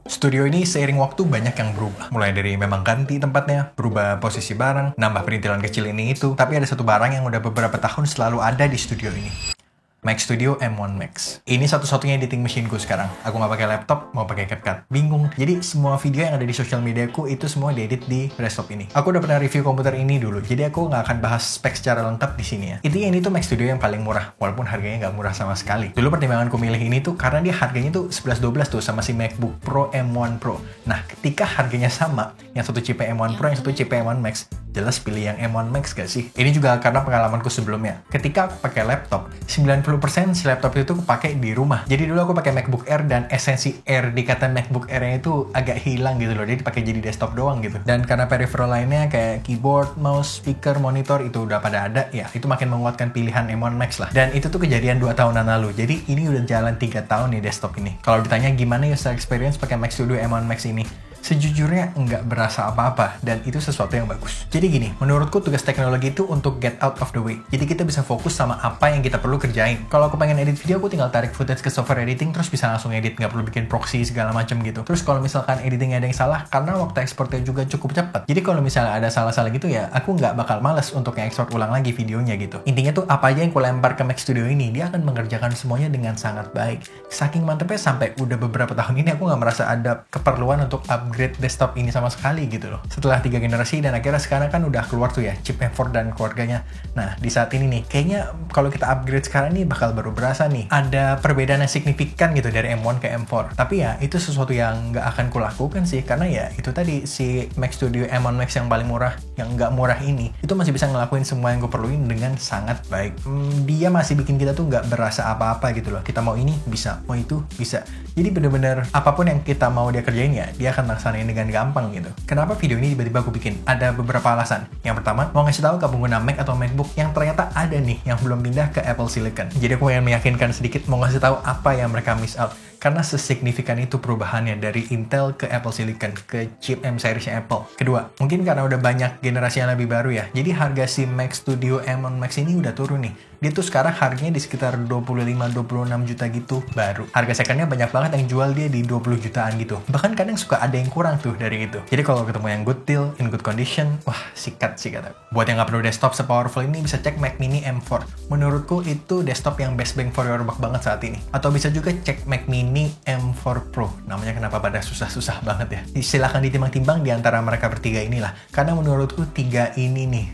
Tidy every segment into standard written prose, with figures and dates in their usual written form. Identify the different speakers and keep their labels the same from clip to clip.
Speaker 1: Studio ini seiring waktu banyak yang berubah. Mulai dari memang ganti tempatnya, berubah posisi barang, nambah perintilan kecil ini itu. Tapi ada satu barang yang udah beberapa tahun selalu ada di studio ini. Mac Studio M1 Max. Ini satu-satunya editing mesinku sekarang. Aku nggak pakai laptop, mau pakai CapCut. Bingung. Jadi semua video yang ada di sosial mediaku itu semua diedit di desktop ini. Aku udah pernah review komputer ini dulu, jadi aku nggak akan bahas spek secara lengkap di sini ya. Intinya ini tuh Mac Studio yang paling murah, walaupun harganya nggak murah sama sekali. Dulu pertimbanganku milih ini tuh karena dia harganya tuh 11-12 tuh sama si MacBook Pro M1 Pro. Nah, ketika harganya sama, yang satu chip M1 Pro, yang satu chip M1 Max, jelas pilih yang M1 Max gak sih? Ini juga karena pengalamanku sebelumnya. Ketika aku pakai laptop, 90% si laptop itu aku pakai di rumah. Jadi dulu aku pakai MacBook Air dan esensi Air di kata MacBook Air-nya itu agak hilang gitu loh. Dia dipakai jadi desktop doang gitu. Dan karena peripheral lainnya kayak keyboard, mouse, speaker, monitor itu udah pada ada, ya itu makin menguatkan pilihan M1 Max lah. Dan itu tuh kejadian 2 tahunan lalu. Jadi ini udah jalan 3 tahun nih desktop ini. Kalau ditanya gimana user experience pakai Mac Studio M1 Max ini, sejujurnya nggak berasa apa-apa, dan itu sesuatu yang bagus. Jadi gini, menurutku tugas teknologi itu untuk get out of the way. Jadi kita bisa fokus sama apa yang kita perlu kerjain. Kalau aku pengen edit video, aku tinggal tarik footage ke software editing, terus bisa langsung edit, nggak perlu bikin proxy segala macam gitu. Terus kalau misalkan editingnya ada yang salah, karena waktu ekspornya juga cukup cepat. Jadi kalau misalnya ada salah-salah gitu ya, aku nggak bakal males untuk ekspor ulang lagi videonya gitu. Intinya tuh apa aja yang aku lempar ke Mac Studio ini, dia akan mengerjakan semuanya dengan sangat baik. Saking mantepnya sampai udah beberapa tahun ini aku nggak merasa ada keperluan untuk upgrade desktop ini sama sekali gitu loh. Setelah 3 generasi dan akhirnya sekarang kan udah keluar tuh ya chip M4 dan keluarganya. Nah di saat ini nih kayaknya kalau kita upgrade sekarang nih bakal baru berasa nih ada perbedaan yang signifikan gitu dari M1 ke M4. Tapi ya itu sesuatu yang nggak akan kulakukan sih, karena ya itu tadi si Mac Studio M1 Max yang paling murah, yang nggak murah ini itu masih bisa ngelakuin semua yang gue perluin dengan sangat baik. Dia masih bikin kita tuh nggak berasa apa-apa gitu loh. Kita mau ini bisa, mau itu bisa. Jadi bener-bener apapun yang kita mau dia kerjain ya dia akan laksanain dengan gampang gitu. Kenapa video ini tiba-tiba aku bikin? Ada beberapa alasan. Yang pertama, mau ngasih tahu ke pengguna Mac atau MacBook yang ternyata ada nih yang belum pindah ke Apple Silicon. Jadi aku yang meyakinkan sedikit mau ngasih tahu apa yang mereka miss out. Karena sesignifikan itu perubahannya dari Intel ke Apple Silicon, ke chip M series-nya Apple. Kedua, mungkin karena udah banyak generasi yang lebih baru ya, jadi harga si Mac Studio M1 Max ini udah turun nih. Dia tuh sekarang harganya di sekitar 25-26 juta gitu baru. Harga secondnya banyak banget yang jual dia di 20 jutaan gitu. Bahkan kadang suka ada yang kurang tuh dari itu. Jadi kalau ketemu yang good deal, in good condition, wah sikat sih kata. Buat yang nggak perlu desktop sepowerful ini bisa cek Mac Mini M4. Menurutku itu desktop yang best bang for your buck banget saat ini. Atau bisa juga cek Mac Mini M4 Pro. Namanya kenapa pada susah-susah banget ya. Silahkan ditimbang-timbang di antara mereka bertiga inilah. Karena menurutku 3 ini nih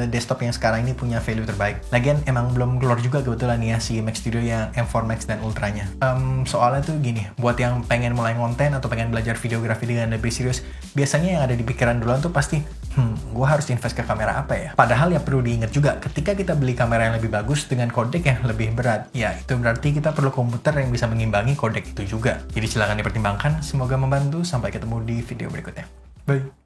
Speaker 1: desktop yang sekarang ini punya value terbaik. Lagian emang belum keluar juga kebetulan nih ya si Mac Studio yang M4 Max dan Ultranya. Soalnya tuh gini, buat yang pengen mulai konten atau pengen belajar videografi dengan lebih serius, biasanya yang ada di pikiran duluan tuh pasti gue harus invest ke kamera apa ya? Padahal ya perlu diingat juga, ketika kita beli kamera yang lebih bagus dengan codec yang lebih berat, ya itu berarti kita perlu komputer yang bisa mengimbangi codec itu juga. Jadi silahkan dipertimbangkan, semoga membantu. Sampai ketemu di video berikutnya. Bye!